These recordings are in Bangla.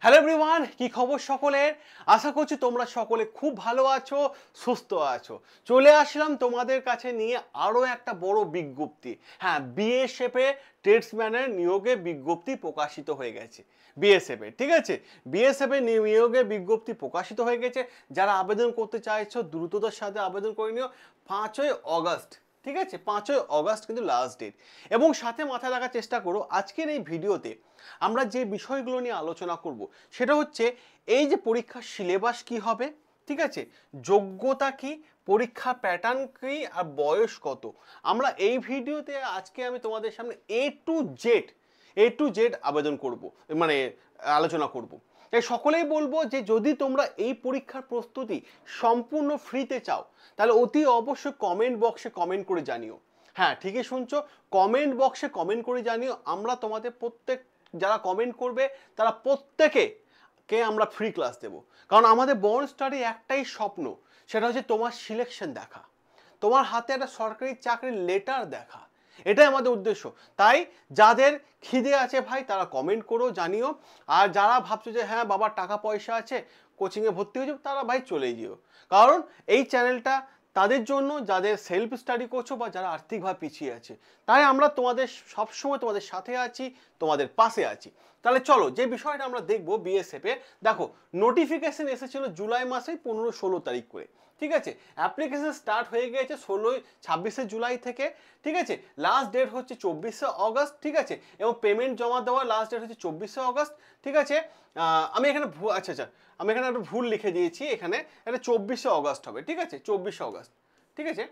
হ্যালো এভরিওয়ান, কি খবর সকলের? আশা করছি তোমরা সকলে খুব ভালো আছো, সুস্থ আছো। চলে আসলাম তোমাদের কাছে নিয়ে আরও একটা বড় বিজ্ঞপ্তি। হ্যাঁ, বিএসএফে ট্রেডসম্যানের নিয়োগে বিজ্ঞপ্তি প্রকাশিত হয়ে গেছে। বিএসএফে, ঠিক আছে, বিএসএফে নিয়োগে বিজ্ঞপ্তি প্রকাশিত হয়ে গেছে। যারা আবেদন করতে চাইছো দ্রুততার সাথে আবেদন করে নিও। 5ই অগস্ট, ঠিক আছে, 5ই অগস্ট কিন্তু লাস্ট ডেট। এবং সাথে মাথায় রাখার চেষ্টা করো আজকের এই ভিডিওতে আমরা যে বিষয়গুলো নিয়ে আলোচনা করব সেটা হচ্ছে এই যে পরীক্ষার সিলেবাস কি হবে, ঠিক আছে, যোগ্যতা কি, পরীক্ষার প্যাটার্ন কি, আর বয়স কত। আমরা এই ভিডিওতে আজকে আমি তোমাদের সামনে এ টু জেড আবেদন করব, মানে আলোচনা করব। তাই সকলেই বলবো যে যদি তোমরা এই পরীক্ষার প্রস্তুতি সম্পূর্ণ ফ্রিতে চাও তাহলে অতি অবশ্যই কমেন্ট বক্সে কমেন্ট করে জানিও। হ্যাঁ, ঠিকই শুনছো, কমেন্ট বক্সে কমেন্ট করে জানিও। আমরা তোমাদের যারা কমেন্ট করবে তারা প্রত্যেকে আমরা ফ্রি ক্লাস দেব। কারণ আমাদের বর্ন স্টাডি একটাই স্বপ্ন, সেটা হচ্ছে তোমার সিলেকশন দেখা, তোমার হাতে একটা সরকারি চাকরির লেটার দেখা, এটাই আমাদের উদ্দেশ্য। তাই যাদের খিদে আছে ভাই তারা কমেন্ট করো, জানিও। আর যারা ভাবছো যে হ্যাঁ বাবার টাকা পয়সা আছে কোচিংয়ে ভর্তি হয়ে যাবে, তারা ভাই চলে যেও। কারণ এই চ্যানেলটা তাদের জন্য যাদের সেলফ স্টাডি করছো বা যারা আর্থিকভাবে পিছিয়ে আছে। তাই আমরা তোমাদের সবসময় তোমাদের সাথে আছি, তোমাদের পাশে আছি। তাহলে চলো যে বিষয়টা আমরা দেখবো বিএসএফে। দেখো, নোটিফিকেশন এসেছিল জুলাই মাসে 15-16 তারিখ করে, ঠিক আছে। অ্যাপ্লিকেশন স্টার্ট হয়ে গিয়েছে 26শে জুলাই থেকে, ঠিক আছে। লাস্ট ডেট হচ্ছে 24শে অগস্ট, ঠিক আছে। এবং পেমেন্ট জমা দেওয়ার লাস্ট ডেট হচ্ছে 24শে অগস্ট, ঠিক আছে। আমি এখানে আমি এখানে একটা ভুল লিখে দিয়েছি, এখানে এটা 24শে অগস্ট হবে, ঠিক আছে, 24শে অগস্ট, ঠিক আছে।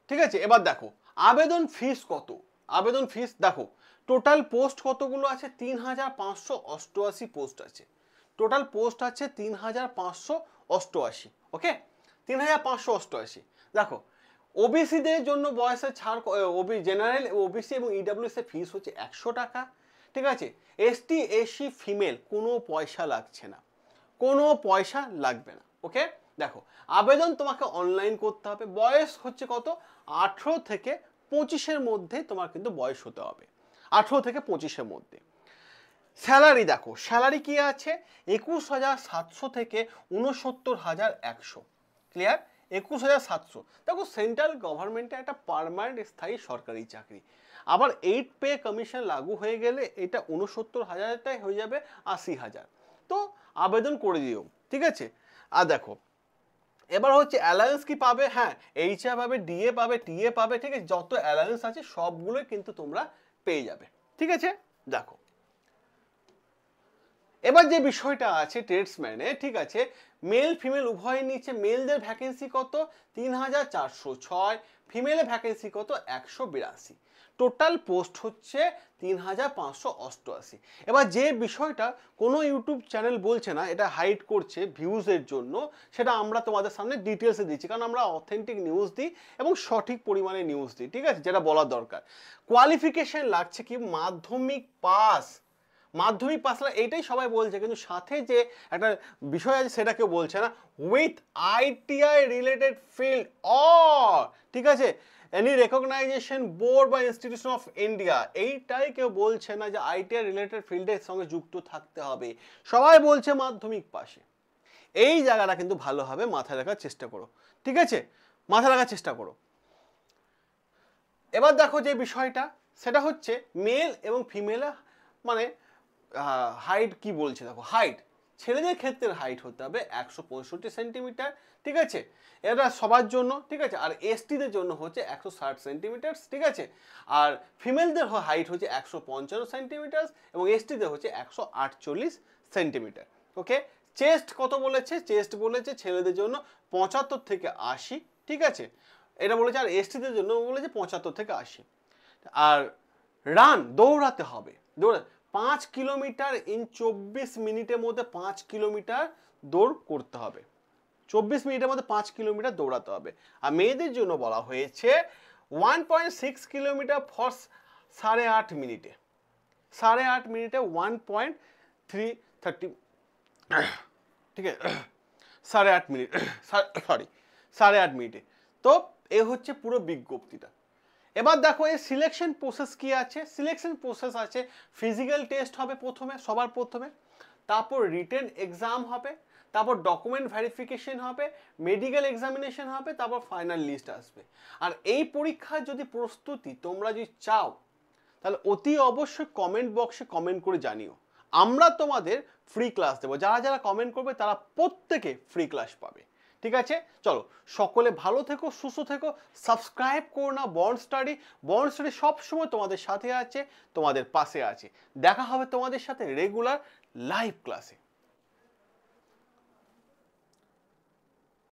ঠিক আছে, এবার দেখো আবেদন ফিস কত। আবেদন ফিস দেখো, টোটাল পোস্ট কতগুলো আছে? 3588 পোস্ট আছে। টোটাল পোস্ট আছে 3588, ওকে, 3588। দেখো, ওবিসিদের জন্য বয়সের ছাড়, জেনারেল, ওবিসি এবং ইডাব্লিউএস এর ফিস হচ্ছে 100 টাকা, ঠিক আছে। এসটি এসসি ফিমেল কোনো পয়সা লাগছে না, কোনো পয়সা লাগবে না, ওকে। দেখো, আবেদন তোমাকে অনলাইন করতে হবে। বয়স হচ্ছে কত? 18 থেকে 25-এর মধ্যে তোমার কিন্তু বয়স হতে হবে, 18 থেকে 25-এর মধ্যে। স্যালারি দেখো, স্যালারি কি আছে? 21,700 থেকে 69,100, ক্লিয়ার? 21,700। দেখো, সেন্ট্রাল গভর্নমেন্টে একটা পার্মানেন্ট স্থায়ী সরকারি চাকরি। আবার 8 পে কমিশন লাগু হয়ে গেলে এটা 69,000টাই হয়ে যাবে 80,000। তো আবেদন করে দিও, ঠিক আছে। আর দেখো, এবার হচ্ছে অ্যালায়েন্স কি পাবে? হ্যাঁ, এইচআর পাবে, ডিএ পাবে, টিএ পাবে, ঠিক আছে। যত অ্যালায়েন্স আছে সবগুলোই কিন্তু তোমরা পেয়ে যাবে, ঠিক আছে। দেখো, এবার যে বিষয়টা আছে ট্রেডসম্যানে, ঠিক আছে, মেল ফিমেল উভয় নিচ্ছে। মেলদের ভ্যাকেন্সি কত? 3,406। ফিমেলের ভ্যাকেন্সি কত? 182। টোটাল পোস্ট হচ্ছে 3,588। এবার যে বিষয়টা কোনো ইউটিউব চ্যানেল বলছে না, এটা হাইড করছে ভিউজের জন্য, সেটা আমরা তোমাদের সামনে ডিটেলসে দিচ্ছি। কারণ আমরা অথেন্টিক নিউজ দিই এবং সঠিক পরিমাণে নিউজ দিই, ঠিক আছে, যেটা বলা দরকার। কোয়ালিফিকেশন লাগছে কি? মাধ্যমিক পাস। মাধ্যমিক পাস এইটাই সবাই বলছে, কিন্তু সাথে যে একটা বিষয় আছে সেটা কেউ বলছে না। With ITI related field or, ঠিক আছে, এনি রেকগনাইজেশন বোর্ড বা ইনস্টিটিউশন অফ ইন্ডিয়া, এইটাই কেউ বলছে না যে আইটিআই রিলেটেড ফিল্ডের সঙ্গে যুক্ত থাকতে হবে। সবাই বলছে মাধ্যমিক পাশে। এই জায়গাটা কিন্তু ভালোভাবে মাথায় রাখার চেষ্টা করো, ঠিক আছে, মাথায় রাখার চেষ্টা করো। এবার দেখো যে বিষয়টা, সেটা হচ্ছে মেল এবং ফিমেল, মানে হাইট কি বলছে। দেখো, হাইট ছেলেদের ক্ষেত্রে হাইট হতে হবে 165 সেন্টিমিটার, ঠিক আছে, এটা সবার জন্য, ঠিক আছে। আর এসটিদের জন্য হচ্ছে 160 সেন্টিমিটার, ঠিক আছে। আর ফিমেলদের হাইট হচ্ছে 155 সেন্টিমিটার এবং এসটিদের হচ্ছে 148 সেন্টিমিটার, ওকে। চেস্ট কত বলেছে? চেস্ট বলেছে ছেলেদের জন্য 75 থেকে 80, ঠিক আছে, এটা বলেছে। আর এসটিদের জন্য বলেছে 75 থেকে 80। আর রান, দৌড়াতে হবে, 5 কিলোমিটার ইন 24 মিনিটের মধ্যে 5 কিলোমিটার দৌড় করতে হবে। 24 মিনিটের মধ্যে 5 কিলোমিটার দৌড়াতে হবে। আর মেয়েদের জন্য বলা হয়েছে 1.6 কিলোমিটার ফর 8.5 মিনিটে, 8.5 মিনিটে 1.330, ঠিক আছে, 8.5 মিনিট, সরি, 8.5 মিনিটে। তো এ হচ্ছে পুরো বিজ্ঞপ্তিটা। এবার দেখো এই সিলেকশন প্রসেস কি আছে। সিলেকশন প্রসেস আছে, ফিজিক্যাল টেস্ট হবে প্রথমে, সবার প্রথমে, তারপর রিটেন এক্সাম হবে, তারপর ডকুমেন্ট ভেরিফিকেশন হবে, মেডিকেল এক্সামিনেশন হবে, তারপর ফাইনাল লিস্ট আসবে। আর এই পরীক্ষার যদি প্রস্তুতি তোমরা যদি চাও তাহলে অতি অবশ্যই কমেন্ট বক্সে কমেন্ট করে জানিও। আমরা তোমাদের ফ্রি ক্লাস দেবো, যারা যারা কমেন্ট করবে তারা প্রত্যেকে ফ্রি ক্লাস পাবে। ঠিক আছে, চলো সকলে ভালো থেকো, সুস্থ থেকো, সাবস্ক্রাইব করো না বন্ড স্টাডি। বন্ড স্টাডি সবসময় তোমাদের সাথে আছে, তোমাদের পাশে আছে। দেখা হবে তোমাদের সাথে রেগুলার লাইভ ক্লাসে।